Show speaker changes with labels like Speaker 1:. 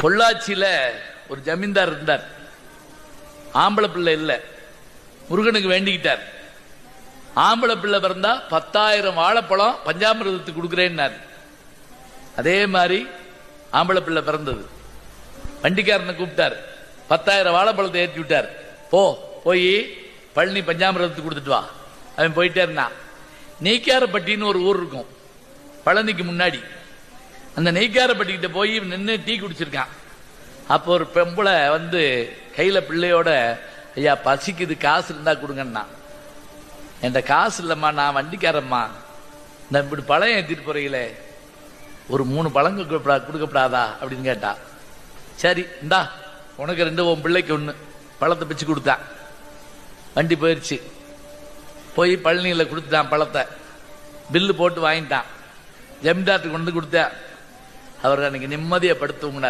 Speaker 1: பொள்ளாச்சியில ஒரு ஜமீன்தார் இருந்தார். ஆம்பளை பிள்ளை இல்ல, முருகனுக்கு வேண்டிக்கிட்டார். ஆம்பளை பிள்ளை பிறந்தா 10,000 வாழைப்பழம் பஞ்சாமிரதத்துக்கு கொடுக்குறேன்னார். அதே மாதிரி ஆம்பளை பிள்ளை பிறந்தது. வண்டிக்காரனை கூப்பிட்டார், 10,000 வாழைப்பழத்தை ஏற்றி விட்டார். போய் பழனி பஞ்சாமிரதத்துக்கு கொடுத்துட்டு வா. அவன் போயிட்டே இருந்தான். நெய்க்காரப்பட்டின்னு ஒரு ஊர் இருக்கும் பழனிக்கு முன்னாடி. அந்த நெய்க்காரப்பட்டிக்கிட்ட போய் நின்று டீ குடிச்சிருக்கான். அப்போ ஒரு பெம்பளை வந்து கையில பிள்ளையோட, ஐயா பசிக்குது, காசு இருந்தா கொடுங்கன்னா. என்கிட்ட காசு இல்லம்மா, நான் வண்டிக்காரம்மா, நான் இப்படி பழம் ஏற்றிட்டு போறீங்களே, ஒரு 3 பழம் கொடுக்கப்படாதா அப்படின்னு கேட்டா. சரி இந்தா உனக்கு 2, உன் பிள்ளைக்கு 1 பழத்தை பிச்சு கொடுத்தான். வண்டி போயிடுச்சு. போய் பழனியில் கொடுத்துட்டான் பழத்தை. பில்லு போட்டு வாங்கிட்டான். ஜமீன்தார்ட்டு கொண்டு கொடுத்தேன். அவர் அன்னைக்கு நிம்மதியை படுத்துவங்க.